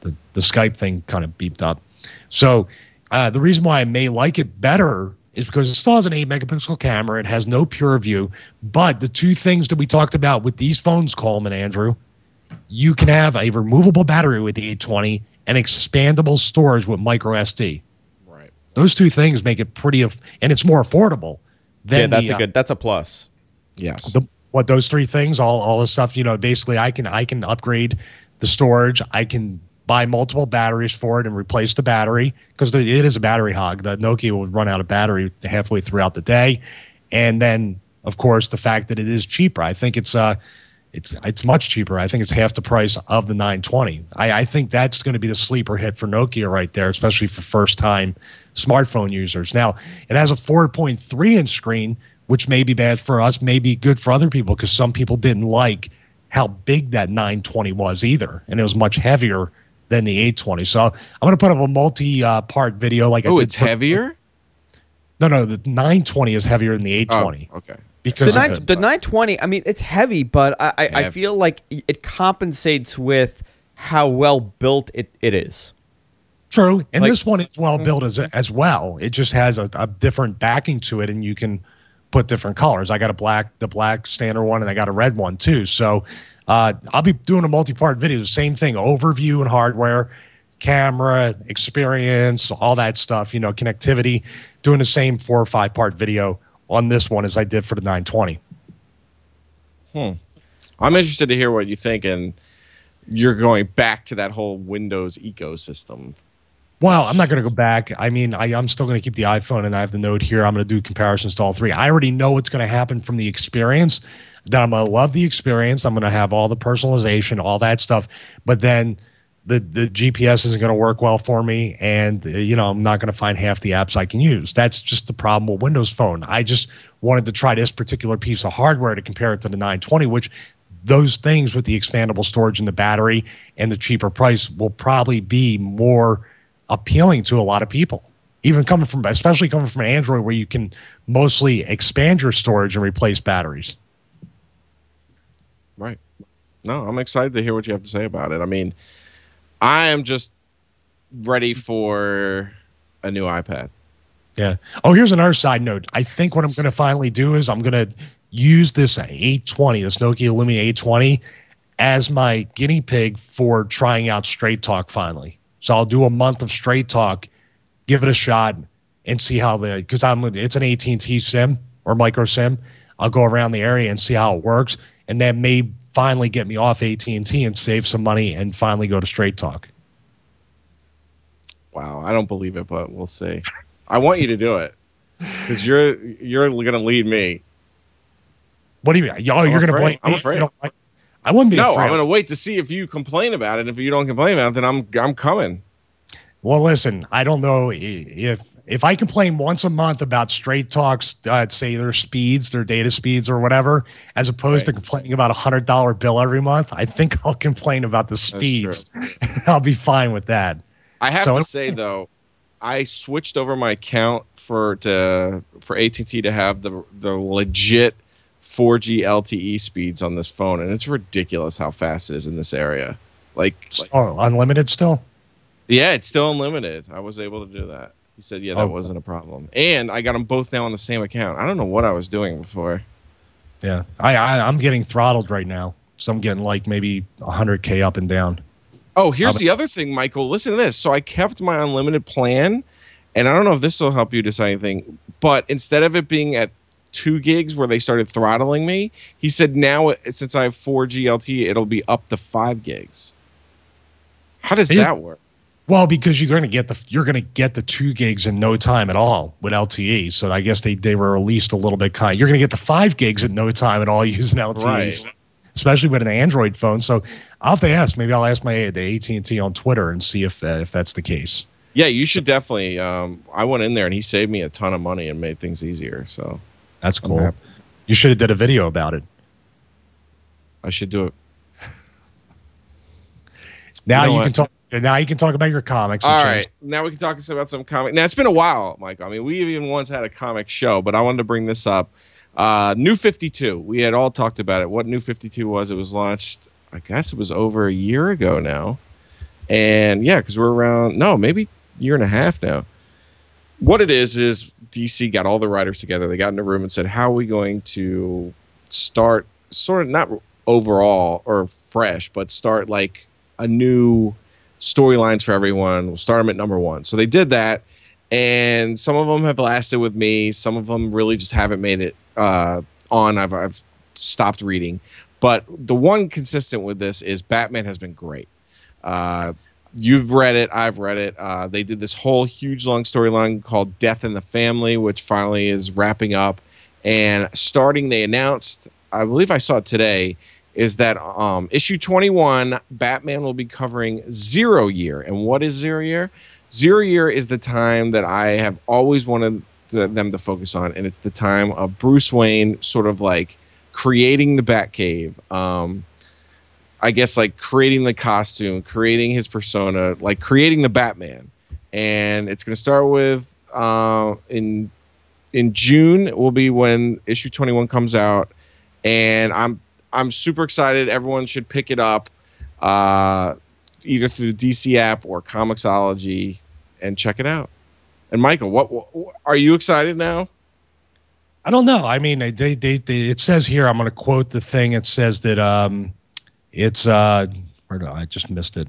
The Skype thing kind of beeped up. So the reason why I may like it better is because it still has an 8 megapixel camera. It has no pure view. But the two things that we talked about with these phones, Colm and Andrew, you can have a removable battery with the 820 and expandable storage with micro SD. Right. Those two things make it pretty, and it's more affordable. Than that's a plus. Yes. Those three things, all the stuff, basically I can upgrade the storage. I can buy multiple batteries for it and replace the battery because it is a battery hog. The Nokia will run out of battery halfway throughout the day. And then, of course, the fact that it is cheaper. I think it's much cheaper. I think it's half the price of the 920. I think that's going to be the sleeper hit for Nokia right there, especially for first-time smartphone users. Now, it has a 4.3-inch screen, which may be bad for us, may be good for other people because some people didn't like how big that 920 was either, and it was much heavier than the 820. So I'm going to put up a multi-part video. It's heavier? No, the 920 is heavier than the 820. Oh, okay. Because the 920, I mean, it's heavy, but I feel like it compensates with how well built it is. True, and this one is well built as well. It just has a different backing to it, and you can put different colors. I got the black standard one, and I got a red one too. So I'll be doing a multi-part video. The same thing: overview and hardware, camera, experience, all that stuff. Connectivity. Doing the same 4 or 5 part video on this one as I did for the 920. I'm interested to hear what you think, and you're going back to that whole Windows ecosystem. Well, I'm not going to go back. I mean, I'm still going to keep the iPhone, and I have the Note here. I'm going to do comparisons to all three. I already know what's going to happen from the experience, that I'm going to love the experience. I'm going to have all the personalization, all that stuff. But then the GPS isn't going to work well for me, and I'm not going to find half the apps I can use. That's just the problem with Windows Phone. I just wanted to try this particular piece of hardware to compare it to the 920, which those things with the expandable storage and the battery and the cheaper price will probably be more appealing to a lot of people, especially coming from Android, where you can mostly expand your storage and replace batteries. Right. No, I'm excited to hear what you have to say about it. I mean, I am just ready for a new iPad. Yeah. Oh, here's another side note. I think what I'm going to finally do is I'm going to use this 820, this Nokia Lumia 820, as my guinea pig for trying out Straight Talk finally. So I'll do a month of Straight Talk, give it a shot, and see how because it's an AT&T SIM or micro SIM. I'll go around the area and see how it works, and that may finally get me off AT&T and save some money and finally go to Straight Talk. Wow, I don't believe it, but we'll see. I want you to do it because you're going to lead me. What do you mean? Oh, you're going to blame me? I'm afraid. I wouldn't be afraid. I'm going to wait to see if you complain about it. If you don't complain about it, then I'm coming. Well, listen, I don't know if I complain once a month about Straight Talks, say their speeds, their data speeds or whatever, as opposed to complaining about $100 bill every month. I think I'll complain about the speeds. I'll be fine with that. I have to say though, I switched over my account for AT&T to have the legit 4G LTE speeds on this phone, and it's ridiculous how fast it is in this area. Unlimited still? Yeah, it's still unlimited. I was able to do that. He said, yeah, that wasn't a problem. And I got them both now on the same account. I don't know what I was doing before. Yeah, I'm getting throttled right now. So I'm getting like maybe 100K up and down. Oh, here's the other thing, Michael. Listen to this. So I kept my unlimited plan, and I don't know if this will help you decide anything, but instead of it being at 2 gigs where they started throttling me, he said now since I have 4G LTE, it'll be up to 5 gigs. How does that work? Well, because you're going to get the 2 gigs in no time at all with LTE. So I guess they were released a little bit kind. You're going to get the 5 gigs in no time at all using LTE, right, especially with an Android phone. So I'll have to ask. Maybe I'll ask the AT&T on Twitter and see if that's the case. Yeah, you should definitely. I went in there and he saved me a ton of money and made things easier. So that's cool. You should have did a video about it. I should do it. Now you can talk. Now you can talk about your comics. All right. Now we can talk about some comics. Now, it's been a while, Mike. I mean, we even once had a comic show, but I wanted to bring this up. New 52. We had all talked about it. What New 52 was? It was launched, I guess it was over a year ago now. And yeah, because we're around, no, maybe a year and a half now. What it is DC got all the writers together. They got in a room and said, how are we going to start sort of not overall or fresh, but start like a new storylines for everyone. We'll start them at number 1. So they did that. And some of them have lasted with me. Some of them really just haven't made it on. I've stopped reading. But the one consistent with this is Batman has been great. You've read it. I've read it. They did this whole huge long storyline called Death in the Family, which finally is wrapping up. And starting, they announced, I believe I saw it today, is that issue 21, Batman will be covering 0 year. And what is 0 year? 0 year is the time that I have always wanted them to focus on. And it's the time of Bruce Wayne sort of like creating the Batcave. I guess like creating the costume, creating his persona, like creating the Batman. And it's going to start with in June will be when issue 21 comes out. And I'm super excited. Everyone should pick it up either through the DC app or Comixology and check it out. And Michael, what are you excited now? I don't know. I mean, it says here, I'm going to quote the thing. It says that it's I just missed it.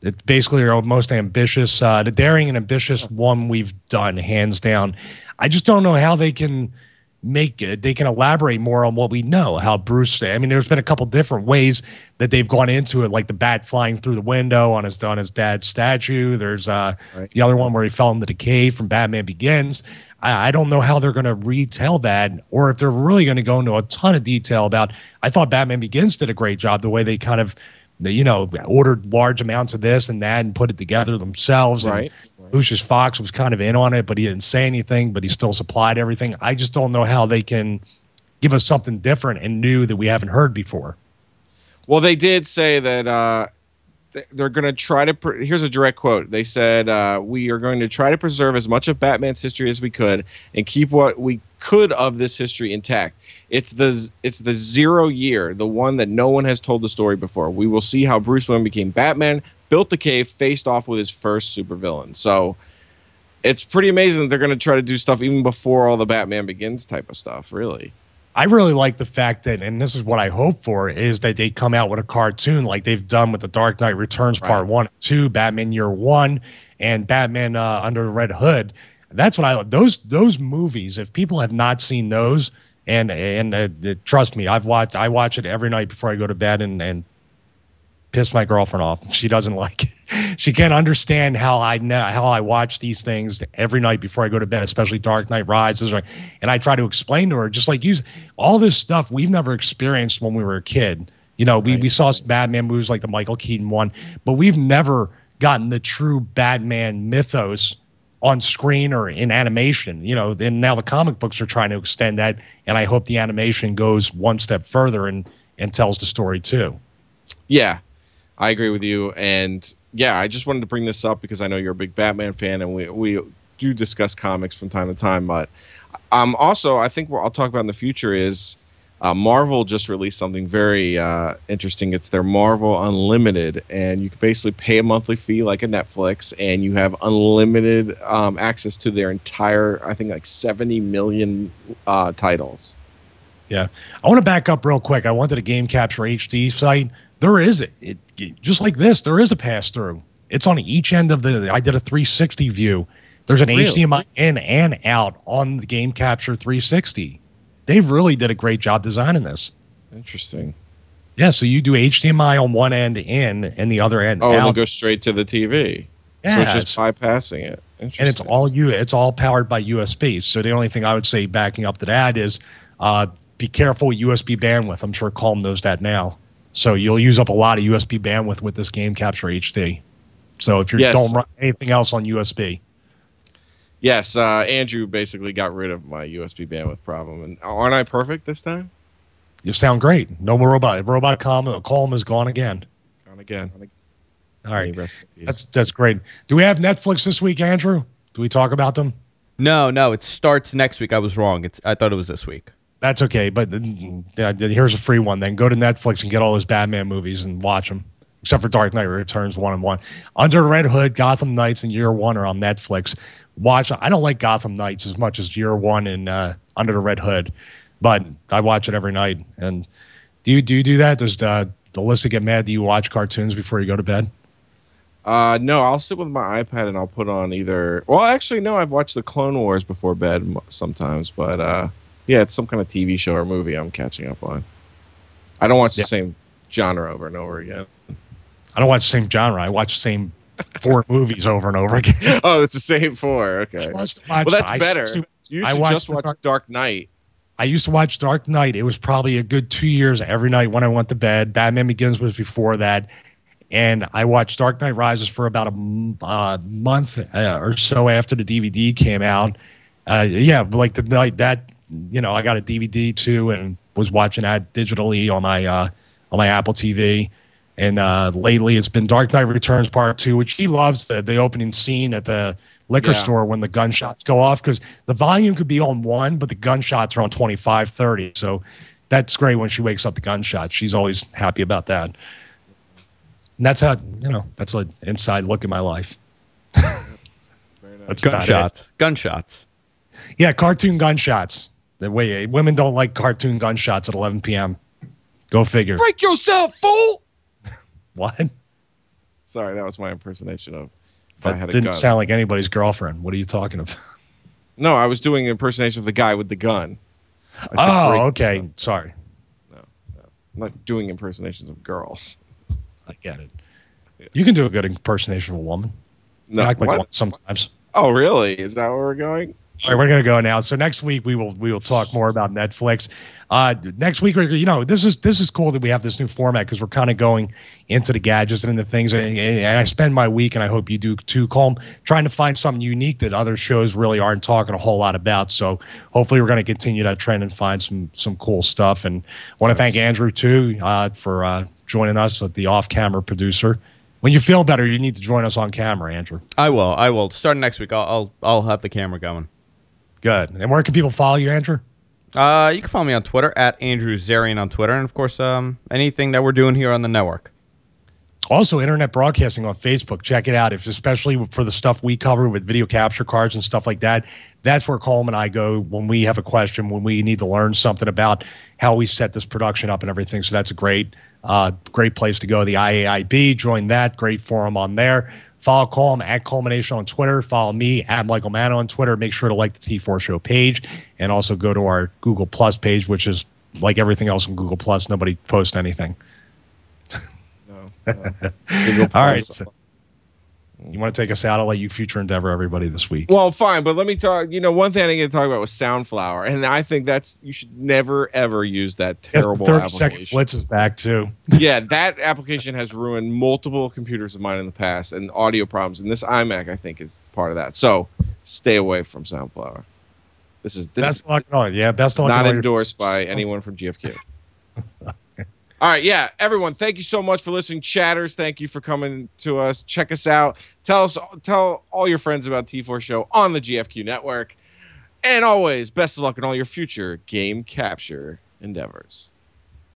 It's basically our most ambitious, the daring and ambitious one we've done, hands down. I just don't know how they can make it. They can elaborate more on what we know. How Bruce. I mean, there's been a couple different ways that they've gone into it, like the bat flying through the window on his dad's statue. There's the other one where he fell into the cave from Batman Begins. I don't know how they're going to retell that, or if they're really going to go into a ton of detail about. I thought Batman Begins did a great job, the way they kind of, ordered large amounts of this and that and put it together themselves. Right. And Lucius Fox was kind of in on it, but he didn't say anything, but he still supplied everything. I just don't know how they can give us something different and new that we haven't heard before. Well, they did say that they're going to try to here's a direct quote. They said we are going to try to preserve as much of Batman's history as we could and keep what we could of this history intact. It's the 0 year, the one that no one has told the story before. We will see how Bruce Wayne became Batman, built the cave, faced off with his first supervillain. So it's pretty amazing that they're going to try to do stuff even before all the Batman Begins type of stuff, really. I really like the fact that, and this is what I hope for, is that they come out with a cartoon like they've done with the Dark Knight Returns Part 1 and 2, Batman Year One, and Batman Under the Red Hood. That's what I love. Those movies, if people have not seen those, and trust me, I watch it every night before I go to bed and piss my girlfriend off. She doesn't like it. She can't understand how I watch these things every night before I go to bed, especially Dark Knight Rises. And I try to explain to her, just like all this stuff we've never experienced when we were a kid. We saw some Batman movies like the Michael Keaton one, but we've never gotten the true Batman mythos on screen or in animation. And now the comic books are trying to extend that, and I hope the animation goes one step further and tells the story too. Yeah, I agree with you. And yeah, I just wanted to bring this up because I know you're a big Batman fan, and we do discuss comics from time to time. But also, I think what I'll talk about in the future is Marvel just released something very interesting. It's their Marvel Unlimited, and you can basically pay a monthly fee like a Netflix, and you have unlimited access to their entire, I think, like 70 million titles. Yeah. I want to back up real quick. I went to the Game Capture HD site. There is it just like this. There is a pass through. It's on each end of I did a 360 view. There's an HDMI in and out on the Game Capture 360. They really did a great job designing this. Interesting. Yeah. So you do HDMI on one end in and the other end out. And it goes straight to the TV. Yeah. So it's just bypassing it. And it's all powered by USB. So the only thing I would say backing up to that is be careful with USB bandwidth. I'm sure Colm knows that now. So you'll use up a lot of USB bandwidth with this Game Capture HD. So if you don't run anything else on USB. Yes, Andrew basically got rid of my USB bandwidth problem. And aren't I perfect this time? You sound great. No more robot. Colm is gone again. Gone again. All right. That's great. Do we have Netflix this week, Andrew? Do we talk about them? No. It starts next week. I was wrong. I thought it was this week. That's okay, but here's a free one. Then go to Netflix and get all those Batman movies and watch them, except for Dark Knight Returns 1 and 1. Under the Red Hood, Gotham Knights, and Year One are on Netflix. Watch. I don't like Gotham Knights as much as Year One and Under the Red Hood, but I watch it every night. And do you do that? Does the Alyssa get mad? Do you watch cartoons before you go to bed? No, I'll sit with my iPad and I'll put on either. Well, actually, no, I've watched the Clone Wars before bed sometimes, but yeah, it's some kind of TV show or movie I'm catching up on. I don't watch the same genre over and over again. I don't watch the same genre. I watch the same 4 movies over and over again. Oh, it's the same 4. Okay. Well, that's better. You should just watch Dark Knight. I used to watch Dark Knight. It was probably a good 2 years every night when I went to bed. Batman Begins was before that. And I watched Dark Knight Rises for about a month or so after the DVD came out. Yeah, like the night that, I got a DVD too and was watching that digitally on my Apple TV. And lately it's been Dark Knight Returns Part 2, which she loves the opening scene at the liquor store when the gunshots go off, because the volume could be on 1, but the gunshots are on 25, 30. So that's great when she wakes up to gunshots. She's always happy about that. And that's how, that's an inside look at my life. That's Gunshots. Yeah, cartoon gunshots. The way women don't like cartoon gunshots at 11 p.m. Go figure. Break yourself, fool! What? Sorry, that was my impersonation of. That didn't sound like anybody's girlfriend. What are you talking about? No, I was doing an impersonation of the guy with the gun. Oh, okay. Sorry. No. I'm not doing impersonations of girls. I get it. Yeah. You can do a good impersonation of a woman. No, you act like one sometimes. Oh, really? Is that where we're going? All right, we're going to go now. So next week we will talk more about Netflix. Next week, this is cool that we have this new format because we're kind of going into the gadgets and the things. And I spend my week, and I hope you do too, Colm, trying to find something unique that other shows really aren't talking a whole lot about. So hopefully we're going to continue that trend and find some cool stuff. And I want to thank Andrew too for joining us, the off-camera producer. When you feel better, you need to join us on camera, Andrew. I will. Starting next week, I'll have the camera going. Good. And where can people follow you, Andrew? You can follow me on Twitter at Andrew Zarian on Twitter, and of course, anything that we're doing here on the network. Also, internet broadcasting on Facebook. Check it out. Especially for the stuff we cover with video capture cards and stuff like that. That's where Colm and I go when we have a question, when we need to learn something about how we set this production up and everything. So that's a great place to go. The IAIB, join that. Great forum on there. Follow Colm at Culmination on Twitter. Follow me at Michael Manno on Twitter. Make sure to like the T4 Show page, and also go to our Google Plus page, which is like everything else on Google Plus. Nobody posts anything. No. All right. So, you want to take us out? I'll let you future endeavor everybody this week. Well, fine, but let me talk. One thing I didn't get to talk about was Soundflower, and I think you should never ever use that terrible 30-second blitz is back too. Yeah, that application has ruined multiple computers of mine in the past and audio problems, and this iMac I think is part of that. So stay away from Soundflower. Best luck on it. Yeah, best luck. Not endorsed by anyone from GFQ. All right, yeah, everyone, thank you so much for listening. Chatters, thank you for coming to us. Check us out. Tell all your friends about T4 Show on the GFQ network. And always, best of luck in all your future game capture endeavors.